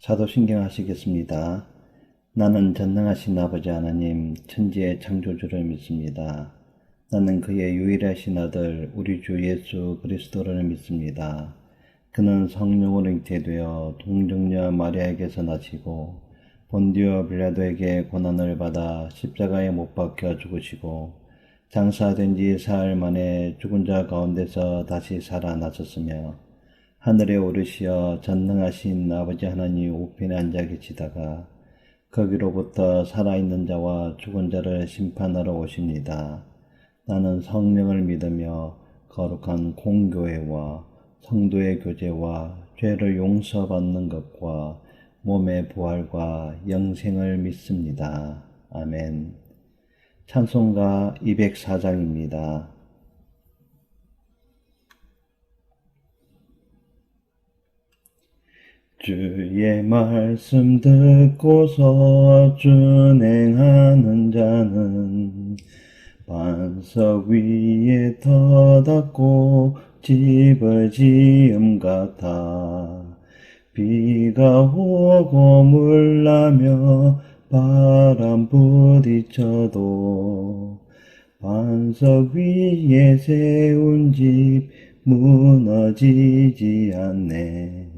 사도신경 하시겠습니다. 나는 전능하신 아버지 하나님, 천지의 창조주를 믿습니다. 나는 그의 유일하신 아들 우리 주 예수 그리스도를 믿습니다. 그는 성령으로 잉태되어 동정녀 마리아에게서 나시고 본디오 빌라도에게 고난을 받아 십자가에 못 박혀 죽으시고 장사된 지 사흘 만에 죽은 자 가운데서 다시 살아나셨으며 하늘에 오르시어 전능하신 아버지 하나님 우편에 앉아 계시다가 거기로부터 살아있는 자와 죽은 자를 심판하러 오십니다. 나는 성령을 믿으며 거룩한 공교회와 성도의 교제와 죄를 용서받는 것과 몸의 부활과 영생을 믿습니다. 아멘. 찬송가 204장입니다. 주의 말씀 듣고서 준행하는 자는 반석 위에 터닫고 집을 지음 같아. 비가 오고 물나며 바람 부딪혀도 반석 위에 세운 집 무너지지 않네.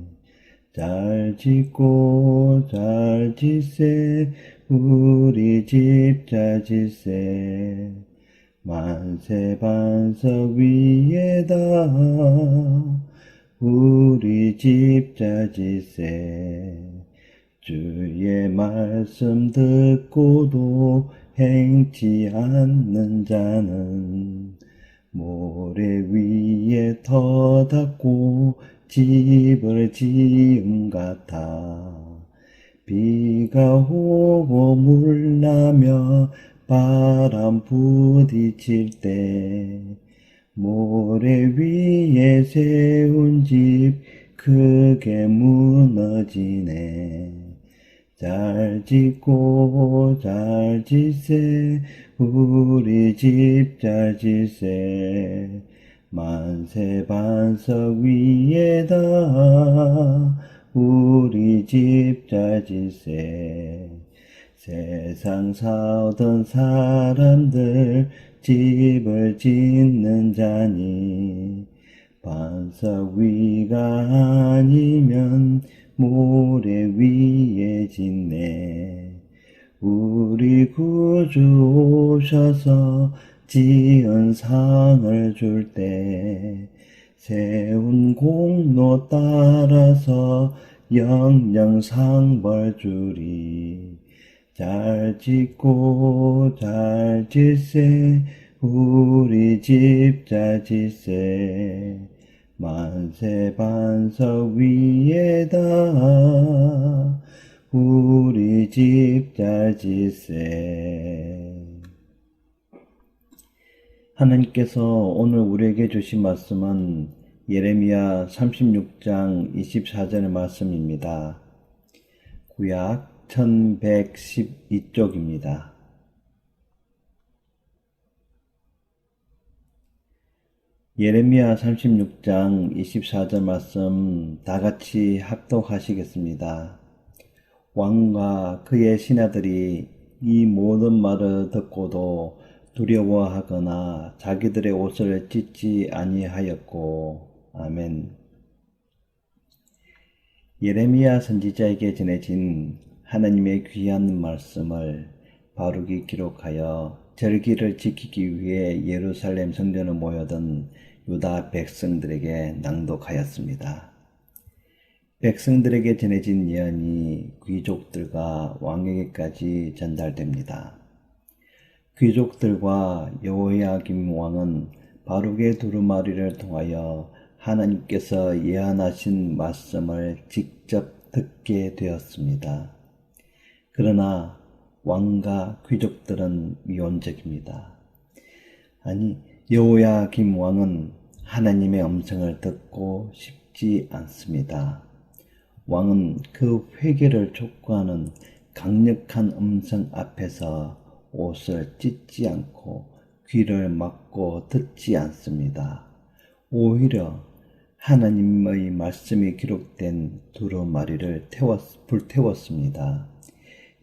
잘 짓고 잘 짓세 우리 집 잘 짓세 만세 반석 위에다 우리 집 잘 짓세 주의 말씀 듣고도 행치 않는 자는 모래 위에 터닫고 집을 지음 같아. 비가 오고 물나며 바람 부딪힐 때 모래 위에 세운 집 크게 무너지네. 잘 짓고 잘 짓세 우리 집 잘 짓세 만세 반석 위에다 우리 집 잘 짓세 세상 사오던 사람들 집을 짓는 자니 반석 위가 아니면 모래 위에 짓네. 우리 구주 오셔서 지은 상을 줄 때 세운 공로 따라서 영영 상벌 주리. 잘 짓고 잘 짓세 우리 집 잘 짓세 만세 반석 위에다 우리 집 잘 짓세. 하나님께서 오늘 우리에게 주신 말씀은 예레미야 36장 24절의 말씀입니다. 구약 1112쪽입니다. 예레미야 36장 24절 말씀 다같이 합독하시겠습니다. 왕과 그의 신하들이 이 모든 말을 듣고도 두려워하거나 자기들의 옷을 찢지 아니하였고. 아멘. 예레미야 선지자에게 전해진 하나님의 귀한 말씀을 바룩이 기록하여 절기를 지키기 위해 예루살렘 성전에 모여든 유다 백성들에게 낭독하였습니다. 백성들에게 전해진 예언이 귀족들과 왕에게까지 전달됩니다. 귀족들과 여호야김 왕은 바룩의 두루마리를 통하여 하나님께서 예언하신 말씀을 직접 듣게 되었습니다. 그러나 왕과 귀족들은 미온적입니다. 아니, 여호야김 왕은 하나님의 음성을 듣고 싶지 않습니다. 왕은 그 회개를 촉구하는 강력한 음성 앞에서 옷을 찢지 않고 귀를 막고 듣지 않습니다. 오히려 하나님의 말씀이 기록된 두루마리를 불태웠습니다.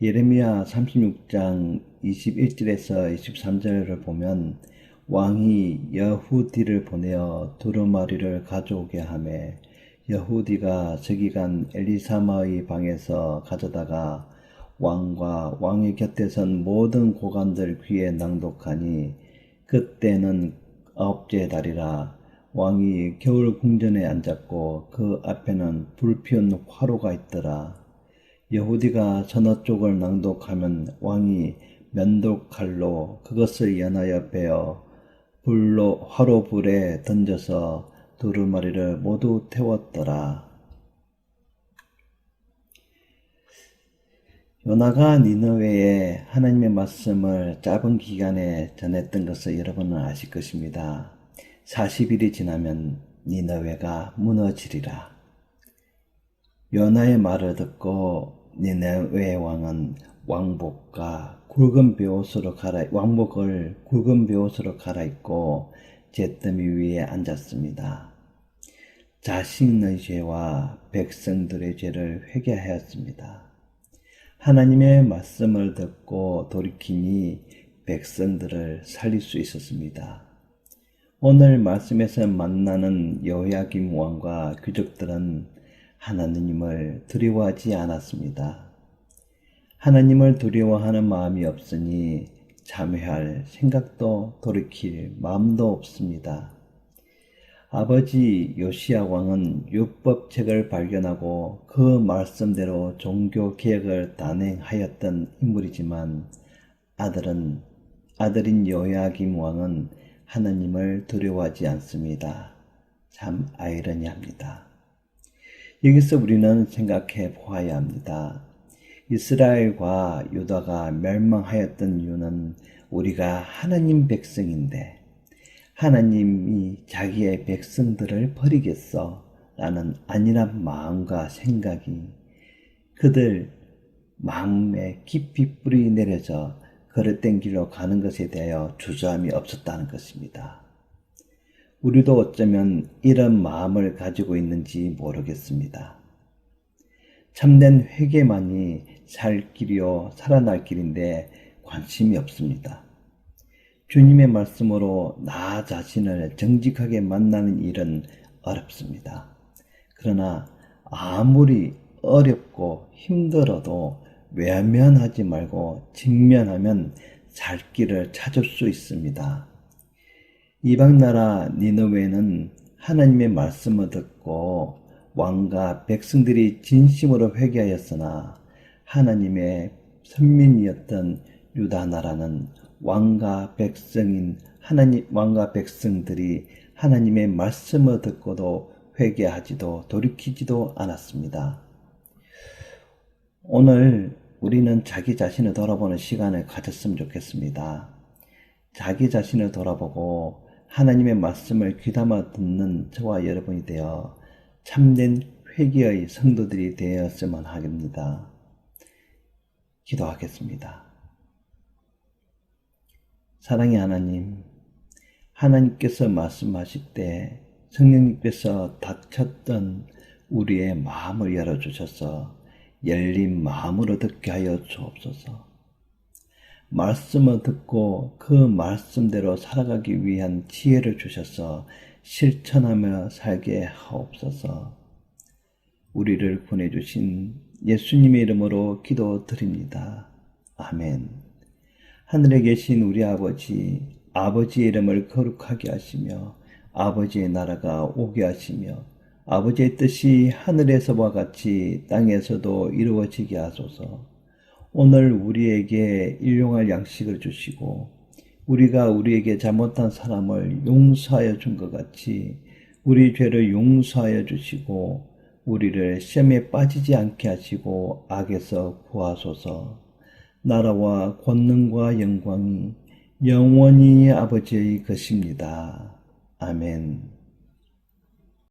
예레미야 36장 21절에서 23절을 보면 왕이 여후디를 보내어 두루마리를 가져오게 하매 여후디가 서기관 엘리사마의 방에서 가져다가 왕과 왕의 곁에 선 모든 고관들 귀에 낭독하니 그때는 9째 달이라. 왕이 겨울 궁전에 앉았고 그 앞에는 불피운 화로가 있더라. 여후디가 서너 쪽을 낭독하면 왕이 면도칼로 그것을 연하여 베어 화로 불에 던져서 두루마리를 모두 태웠더라. 요나가 니느웨에 하나님의 말씀을 짧은 기간에 전했던 것을 여러분은 아실 것입니다. 40일이 지나면 니느웨가 무너지리라. 요나의 말을 듣고 니느웨 왕은 왕복을 굵은 베옷으로 갈아입고 잿더미 위에 앉았습니다. 자신의 죄와 백성들의 죄를 회개하였습니다. 하나님의 말씀을 듣고 돌이키니 백성들을 살릴 수 있었습니다. 오늘 말씀에서 만나는 여호야김 왕과 귀족들은 하나님을 두려워하지 않았습니다. 하나님을 두려워하는 마음이 없으니 참회할 생각도 돌이킬 마음도 없습니다. 아버지 요시야 왕은 율법책을 발견하고 그 말씀대로 종교 개혁을 단행하였던 인물이지만 아들인 여호야김 왕은 하나님을 두려워하지 않습니다. 참 아이러니합니다. 여기서 우리는 생각해 보아야 합니다. 이스라엘과 유다가 멸망하였던 이유는 우리가 하나님 백성인데 하나님이 자기의 백성들을 버리겠어? 라는 안일한 마음과 생각이 그들 마음에 깊이 뿌리 내려져 그릇된 길로 가는 것에 대하여 주저함이 없었다는 것입니다. 우리도 어쩌면 이런 마음을 가지고 있는지 모르겠습니다. 참된 회개만이 살 길이요 살아날 길인데 관심이 없습니다. 주님의 말씀으로 나 자신을 정직하게 만나는 일은 어렵습니다. 그러나 아무리 어렵고 힘들어도 외면하지 말고 직면하면 살 길을 찾을 수 있습니다. 이방나라 니느웨는 하나님의 말씀을 듣고 왕과 백성들이 진심으로 회개하였으나 하나님의 선민이었던 유다 나라는 왕과 백성들이 하나님의 말씀을 듣고도 회개하지도 돌이키지도 않았습니다. 오늘 우리는 자기 자신을 돌아보는 시간을 가졌으면 좋겠습니다. 자기 자신을 돌아보고 하나님의 말씀을 귀담아 듣는 저와 여러분이 되어 참된 회개의 성도들이 되었으면 합니다. 기도하겠습니다. 사랑의 하나님, 하나님께서 말씀하실 때 성령님께서 닫혔던 우리의 마음을 열어주셔서 열린 마음으로 듣게 하여 주옵소서. 말씀을 듣고 그 말씀대로 살아가기 위한 지혜를 주셔서 실천하며 살게 하옵소서. 우리를 보내주신 예수님의 이름으로 기도드립니다. 아멘. 하늘에 계신 우리 아버지의 이름을 거룩하게 하시며 아버지의 나라가 오게 하시며 아버지의 뜻이 하늘에서와 같이 땅에서도 이루어지게 하소서. 오늘 우리에게 일용할 양식을 주시고 우리가 우리에게 잘못한 사람을 용서하여 준 것 같이 우리 죄를 용서하여 주시고 우리를 시험에 빠지지 않게 하시고 악에서 구하소서. 나라와 권능과 영광이 영원히 아버지의 것입니다. 아멘.